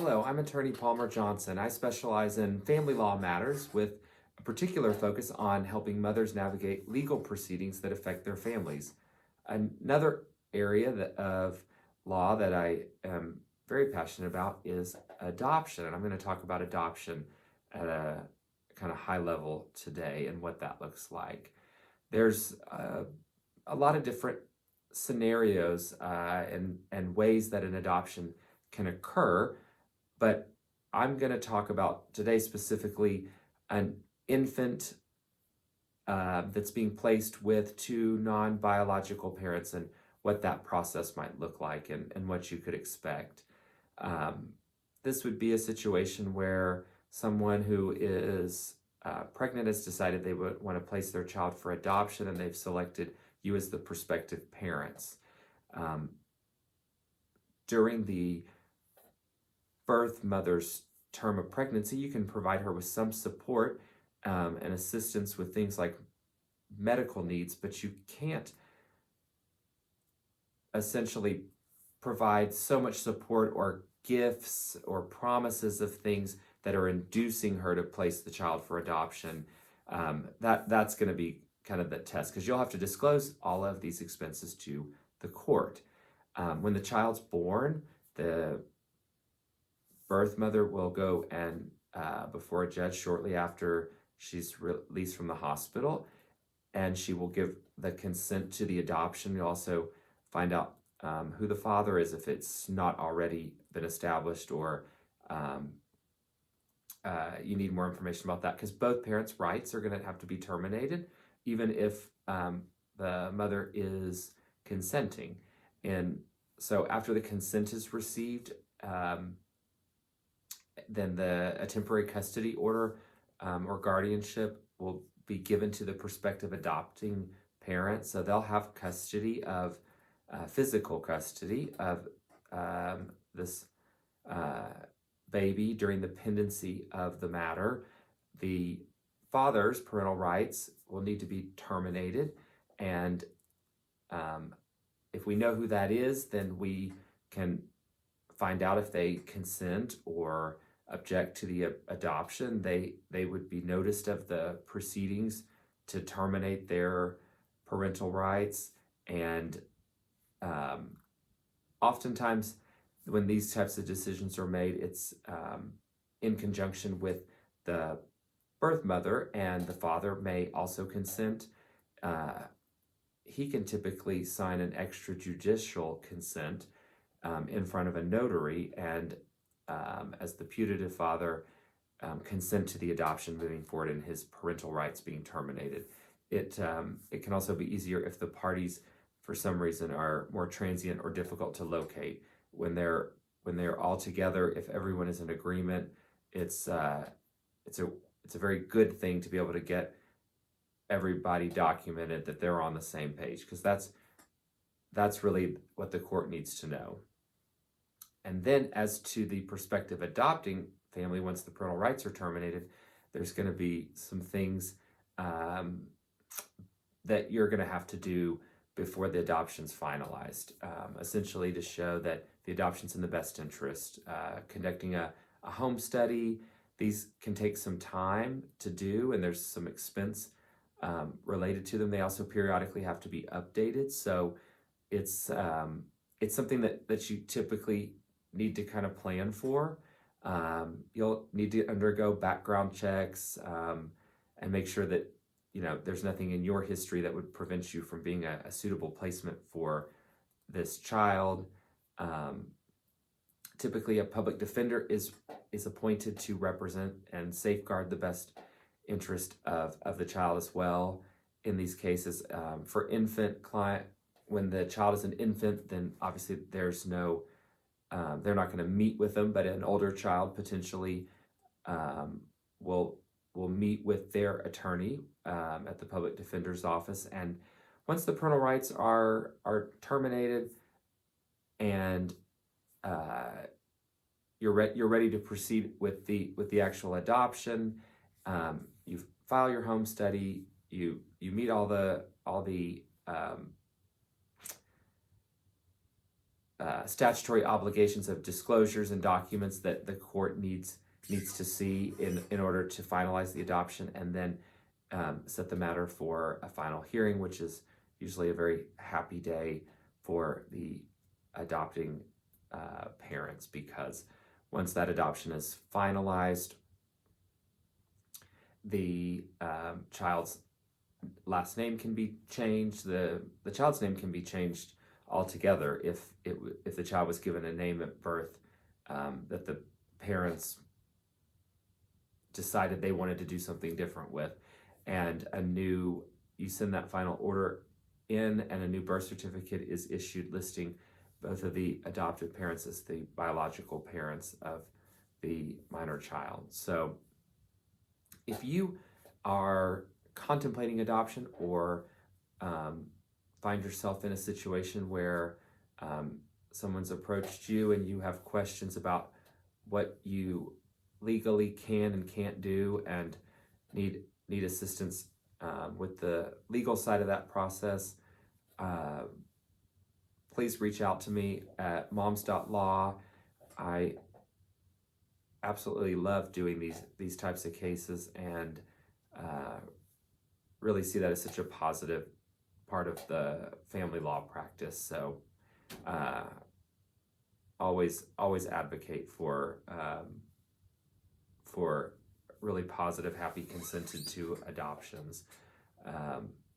Hello, I'm attorney Palmer Johnson. I specialize in family law matters with a particular focus on helping mothers navigate legal proceedings that affect their families. Another area of law that I am very passionate about is adoption, and I'm going to talk about adoption at a kind of high level today and what that looks like. There's a lot of different scenarios and ways that an adoption can occur, but I'm going to talk about today specifically an infant that's being placed with two non-biological parents and what that process might look like and what you could expect. This would be a situation where someone who is pregnant has decided they would want to place their child for adoption, and they've selected you as the prospective parents. During the birth mother's term of pregnancy, you can provide her with some support and assistance with things like medical needs, but you can't essentially provide so much support or gifts or promises of things that are inducing her to place the child for adoption. That's going to be kind of the test, because you'll have to disclose all of these expenses to the court. When the child's born, the birth mother will go and before a judge shortly after she's released from the hospital, and she will give the consent to the adoption. You'll also find out who the father is if it's not already been established, or you need more information about that, because both parents' rights are going to have to be terminated, even if the mother is consenting. And so after the consent is received, then a temporary custody order or guardianship will be given to the prospective adopting parent. So they'll have custody of physical custody of this baby during the pendency of the matter. The father's parental rights will need to be terminated, and if we know who that is, then we can find out if they consent or object to the adoption. They would be noticed of the proceedings to terminate their parental rights, and oftentimes when these types of decisions are made, it's in conjunction with the birth mother, and the father may also consent. He can typically sign an extrajudicial consent in front of a notary, and as the putative father, consent to the adoption moving forward and his parental rights being terminated. It can also be easier if the parties, for some reason, are more transient or difficult to locate. When they're all together, if everyone is in agreement, it's a very good thing to be able to get everybody documented that they're on the same page, because that's really what the court needs to know. And then as to the prospective adopting family, once the parental rights are terminated, there's going to be some things that you're going to have to do before the adoption's finalized, essentially to show that the adoption's in the best interest. Conducting a home study, these can take some time to do, and there's some expense related to them. They also periodically have to be updated, so it's something that you typically need to kind of plan for. You'll need to undergo background checks and make sure that there's nothing in your history that would prevent you from being a suitable placement for this child. Typically, a public defender is appointed to represent and safeguard the best interest of the child as well. In these cases, for infant client, when the child is an infant, then obviously there's no, they're not going to meet with them, but an older child potentially will meet with their attorney at the public defender's office. And once the parental rights are terminated and you're ready to proceed with the actual adoption, you file your home study, you meet all the statutory obligations of disclosures and documents that the court needs to see in order to finalize the adoption, and then set the matter for a final hearing, which is usually a very happy day for the adopting parents, because once that adoption is finalized, the child's last name can be changed. The child's name can be changed altogether if the child was given a name at birth that the parents decided they wanted to do something different with, and you send that final order in, and a new birth certificate is issued listing both of the adoptive parents as the biological parents of the minor child. So if you are contemplating adoption, or find yourself in a situation where someone's approached you and you have questions about what you legally can and can't do, and need assistance with the legal side of that process, please reach out to me at moms.law. I absolutely love doing these types of cases, and really see that as such a positive part of the family law practice. So always advocate for really positive, happy, consented to adoptions.